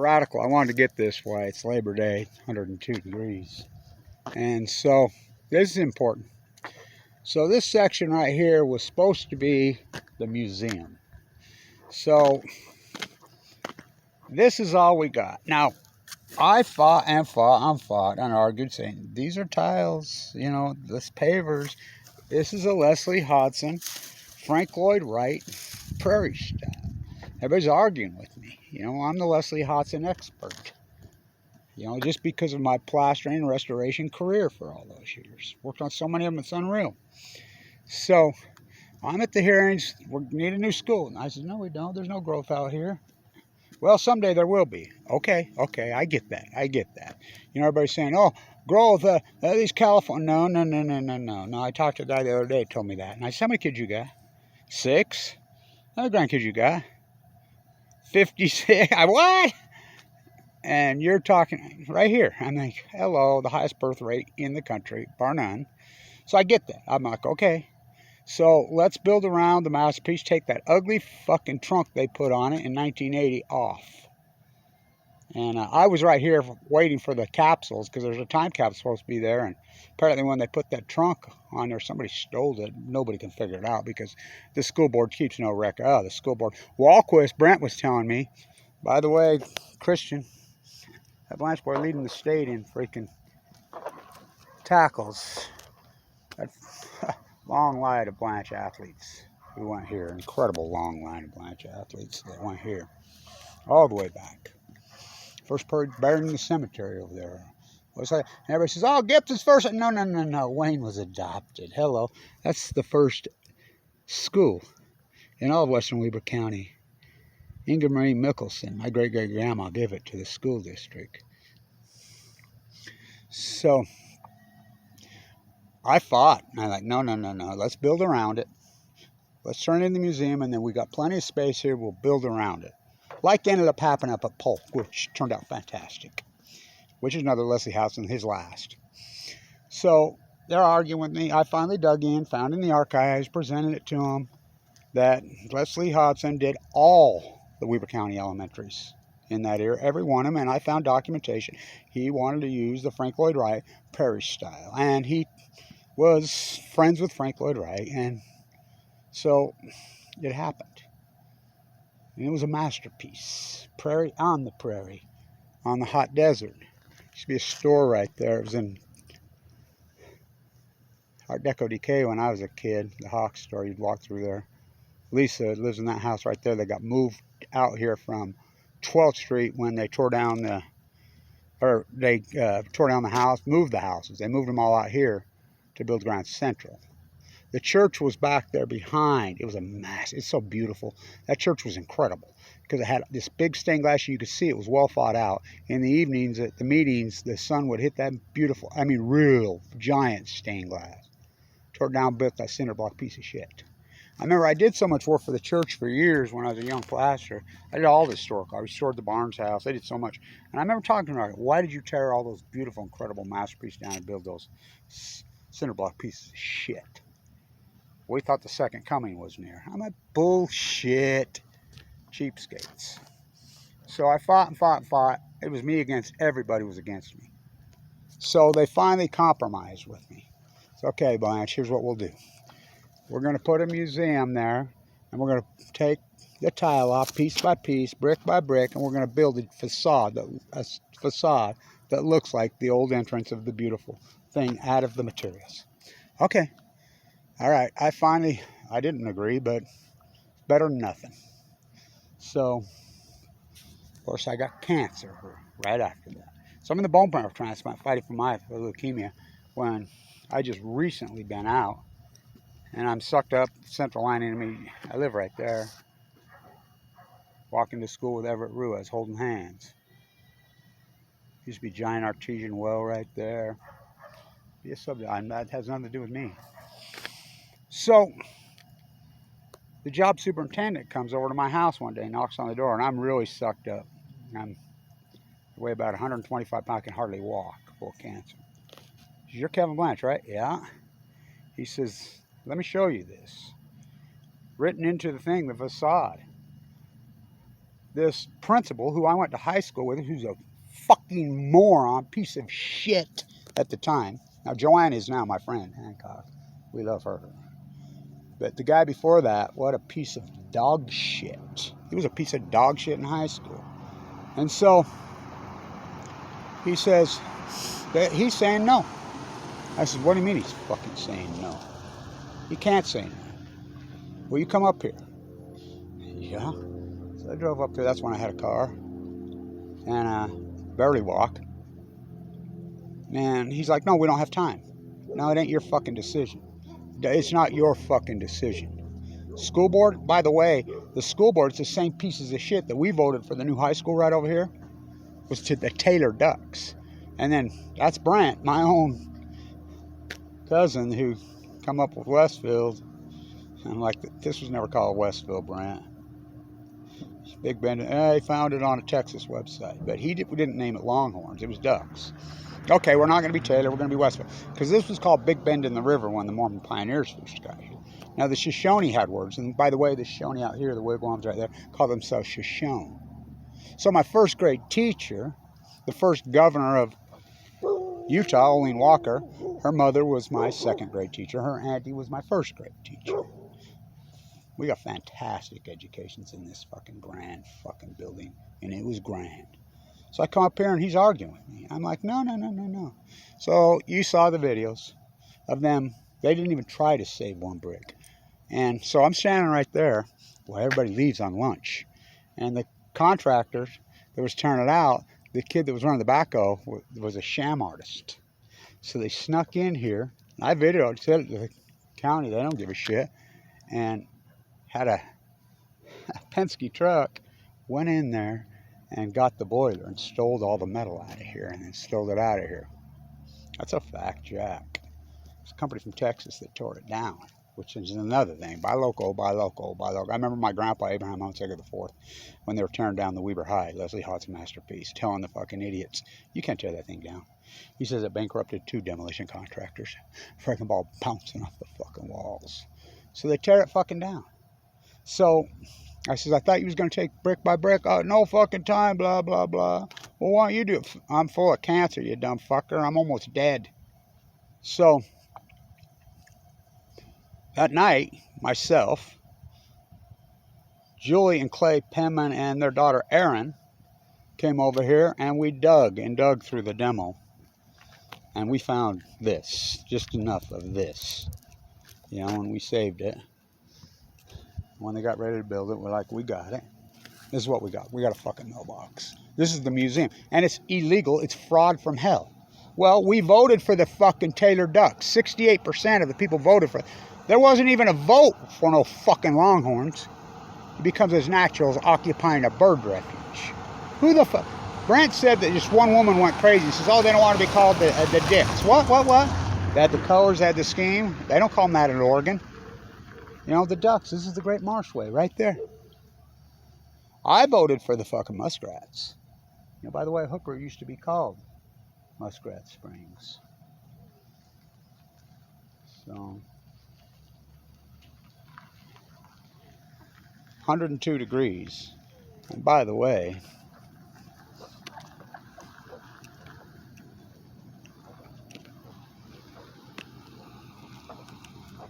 radical. I wanted to get this while it's Labor Day, 102 degrees. And so this is important. So this section right here was supposed to be the museum. So this is all we got. Now, I fought and argued saying, these are tiles, you know, this pavers. This is a Leslie Hodgson, Frank Lloyd Wright, prairie style. Everybody's arguing with me. You know, I'm the Leslie Hodgson expert. You know, just because of my plastering and restoration career for all those years. Worked on so many of them, it's unreal. So, I'm at the hearings, we need a new school. And I said, no, we don't. There's no growth out here. Well, someday there will be. Okay, I get that. You know, everybody's saying, oh, growth, these California. No, I talked to a guy the other day, told me that. And I said, how many kids you got? 6. How many grandkids you got? 56. What? And you're talking right here. I'm like, hello, the highest birth rate in the country, bar none. So I get that. I'm like, okay. So let's build around the masterpiece, take that ugly fucking trunk they put on it in 1980 off. And I was right here waiting for the capsules because there's a time capsule supposed to be there. And apparently when they put that trunk on there, somebody stole it. Nobody can figure it out because the school board keeps no record. Oh, the school board. Walquist, Brent was telling me, by the way, Christian, that Blanche boy leading the state in freaking tackles. That long line of Blanche athletes who went here. Incredible long line of Blanche athletes that went here. All the way back. First person buried in the cemetery over there. And everybody says, oh, Gibson's first. No. Wayne was adopted. Hello. That's the first school in all of western Weber County. Inga Marie Mickelson, my great-great-grandma, gave it to the school district. So I fought. And I'm like, no. Let's build around it. Let's turn it into a museum, and then we got plenty of space here. We'll build around it. Like ended up happening up at Polk, which turned out fantastic. Which is another Leslie Hodgson, his last. So they're arguing with me. I finally dug in, found in the archives, presented it to them, that Leslie Hodgson did all the Weber County elementaries in that era, every one of them, and I found documentation. He wanted to use the Frank Lloyd Wright parish style, and he was friends with Frank Lloyd Wright, and so it happened. And it was a masterpiece. Prairie on the prairie, on the hot desert. Used to be a store right there. It was in Art Deco Decay when I was a kid. The Hawk store, you'd walk through there. Lisa lives in that house right there. They got moved out here from 12th Street when they tore down the house, moved the houses. They moved them all out here to build Grand Central. The church was back there behind. It was a mess. It's so beautiful. That church was incredible because it had this big stained glass. You could see it was well thought out. In the evenings at the meetings, the sun would hit that beautiful, I mean, real giant stained glass. Tore it down, built that cinder block piece of shit. I remember I did so much work for the church for years when I was a young plasterer. I did all the historical. I restored the Barnes house. I did so much. And I remember talking to her, why did you tear all those beautiful, incredible masterpieces down and build those cinder block pieces of shit? We thought the second coming was near. I'm like, bullshit. Cheapskates. So I fought. It was me against everybody was against me. So they finally compromised with me. It's okay, Blanche, here's what we'll do. We're going to put a museum there, and we're going to take the tile off piece by piece, brick by brick, and we're going to build a facade that looks like the old entrance of the beautiful thing out of the materials. Okay. All right, I didn't agree, but better than nothing. So, of course, I got cancer right after that. So I'm in the bone marrow transplant fighting for my leukemia when I just recently been out. And I'm sucked up, central line into me. I live right there. Walking to school with Everett Ruiz, holding hands. Used to be giant artesian well right there. Be a subject. That has nothing to do with me. So, the job superintendent comes over to my house one day, knocks on the door, and I'm really sucked up. I weigh about 125 pounds, I can hardly walk, full of cancer. He says, you're Kevin Blanch, right? Yeah. He says, let me show you this. Written into the thing, the facade. this principal who I went to high school with, who's a fucking moron, piece of shit at the time. Now, Joanne is now my friend, Hancock. We love her. But the guy before that, what a piece of dog shit. He was a piece of dog shit in high school. And so he says that he's saying no. I said, what do you mean he's fucking saying no? He can't say no. Will you come up here? Yeah. So I drove up there. That's when I had a car. And barely walk. And he's like, no, we don't have time. No, it ain't your fucking decision. It's not your fucking decision. School board, by the way, the school board's the same pieces of shit that we voted for the new high school right over here. Was to the Taylor Ducks. And then that's Brant, my own cousin who come up with Westfield. I'm like, this was never called Westfield, Brant. Big Bend. He found it on a Texas website. But we didn't name it Longhorns. It was Ducks. Okay, we're not going to be Taylor. We're going to be Westfield. Because this was called Big Bend in the River when the Mormon pioneers first got here. Now, the Shoshone had words. And by the way, the Shoshone out here, the wigwams right there, call themselves Shoshone. So my first grade teacher, the first governor of Utah, Olene Walker, her mother was my second grade teacher. Her auntie was my first grade teacher. We got fantastic educations in this fucking grand fucking building. And it was grand. So I come up here and he's arguing with me. I'm like, no. So you saw the videos of them. They didn't even try to save one brick. And so I'm standing right there while everybody leaves on lunch. And the contractor that was turning it out, the kid that was running the backhoe was a sham artist. So they snuck in here. I videoed, said to the county, they don't give a shit. And had a Penske truck, went in there and got the boiler and stole all the metal out of here and then stole it out of here. That's a fact, Jack. It's a company from Texas that tore it down, which is another thing. Buy local. I remember my grandpa, Abraham Hunsaker IV, when they were tearing down the Weber High, Leslie Hodgson masterpiece, telling the fucking idiots, you can't tear that thing down. He says it bankrupted 2 demolition contractors. Freaking ball bouncing off the fucking walls. So they tear it fucking down. So I says, I thought you was going to take brick by brick. Oh, no fucking time, blah, blah, blah. Well, why don't you do it? I'm full of cancer, you dumb fucker. I'm almost dead. So that night, myself, Julie and Clay Penman and their daughter Erin came over here and we dug through the demo. And we found this, just enough of this. You know, and we saved it. When they got ready to build it, we're like, we got it. This is what we got. We got a fucking mailbox. This is the museum. And it's illegal. It's fraud from hell. Well, we voted for the fucking Taylor Ducks. 68% of the people voted for it. There wasn't even a vote for no fucking Longhorns. It becomes as natural as occupying a bird refuge. Who the fuck? Brent said that just one woman went crazy. He says, oh, they don't want to be called the dicks. What? They had the colors, they had the scheme. They don't call them that in Oregon. You know, the Ducks. This is the Great Marshway right there. I voted for the fucking Muskrats. You know, by the way, Hooker used to be called Muskrat Springs. So, 102 degrees. And by the way,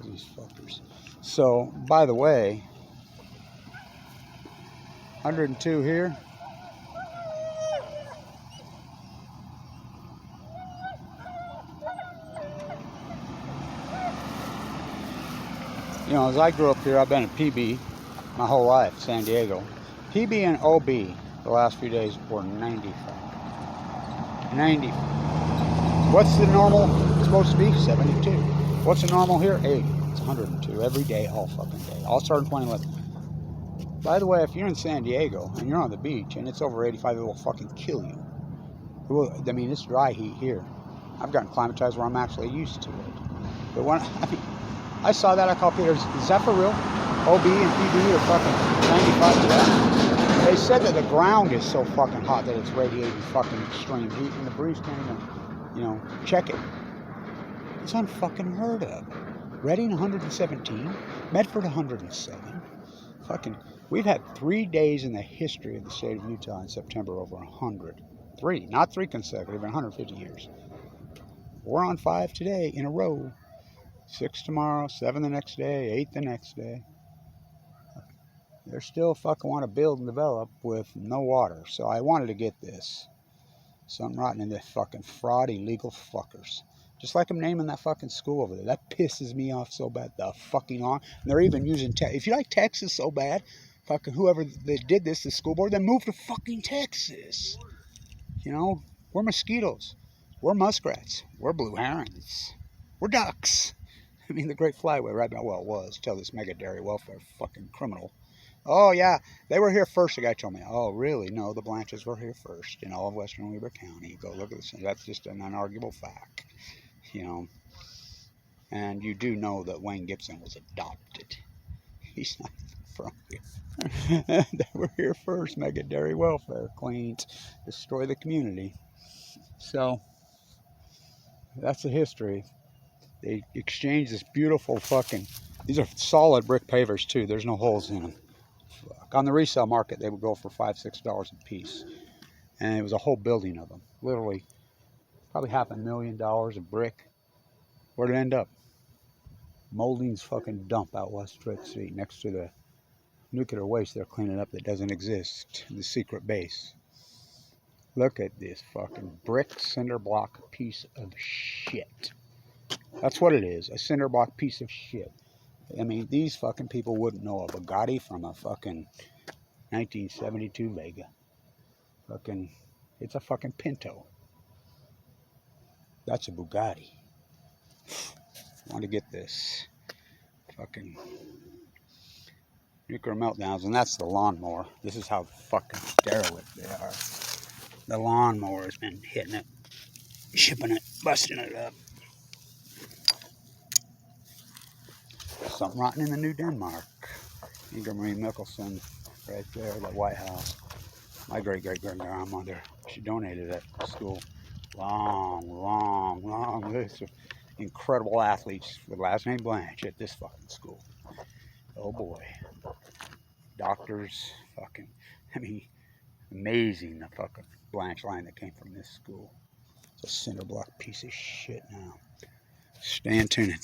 these fuckers. So, by the way, 102 here. You know, as I grew up here, I've been at PB my whole life, San Diego. PB and OB the last few days were 95. 90. What's the normal supposed to be? 72. What's the normal here? 80. It's 102 every day, all fucking day. All starting 2011. By the way, if you're in San Diego and you're on the beach and it's over 85, it will fucking kill you. It will, I mean, it's dry heat here. I've gotten climatized where I'm actually used to it. But when I saw that, I called Peter, is that for real? OB and PB are fucking 95 today. They said that the ground is so fucking hot that it's radiating fucking extreme heat and the breeze can't even, you know, check it. It's unfucking heard of. Reading 117, Medford 107. Fucking We've had 3 days in the history of the state of Utah in September over 100. Three, not three consecutive, in 150 years. We're on 5 today in a row. 6 tomorrow, 7 the next day, 8 the next day. They're still fucking want to build and develop with no water. So I wanted to get this. Something rotten in the fucking fraud, illegal fuckers. Just like I'm naming that fucking school over there. That pisses me off so bad. The fucking on. And they're even using if you like Texas so bad, fucking whoever that did this, the school board, then move to fucking Texas. You know, we're mosquitoes. We're muskrats. We're blue herons. We're ducks. I mean, the Great Flyway right now, well, it was, till this mega dairy welfare fucking criminal. Oh, yeah, they were here first, the guy told me. Oh, really? No, the Blanches were here first in all of western Weber County. Go look at this. That's just an unarguable fact, you know. And you do know that Wayne Gibson was adopted. He's not from here. They were here first, mega dairy welfare, cleans, destroy the community. So, that's the history. They exchanged this beautiful fucking, these are solid brick pavers too, there's no holes in them. On the resale market, they would go for $5, $6 a piece. And it was a whole building of them. Literally, probably $500,000 of brick. Where'd it end up? Molding's fucking dump out West 5th Street next to the nuclear waste they're cleaning up that doesn't exist. The secret base. Look at this fucking brick cinder block piece of shit. That's what it is, a cinder block piece of shit. I mean, these fucking people wouldn't know a Bugatti from a fucking 1972 Vega. Fucking, it's a fucking Pinto. That's a Bugatti. I want to get this. Fucking nuclear meltdowns, and that's the lawnmower. This is how fucking derelict they are. The lawnmower has been hitting it, shipping it, busting it up. Something rotten in the New Denmark. Ingram Marie Mickelson, right there, the White House. My great-great-grandmother, she donated at the school. Long list of incredible athletes with last name Blanche at this fucking school. Oh boy. Doctors, fucking, I mean, amazing the fucking Blanche line that came from this school. It's a cinder block piece of shit now. Stay tuned.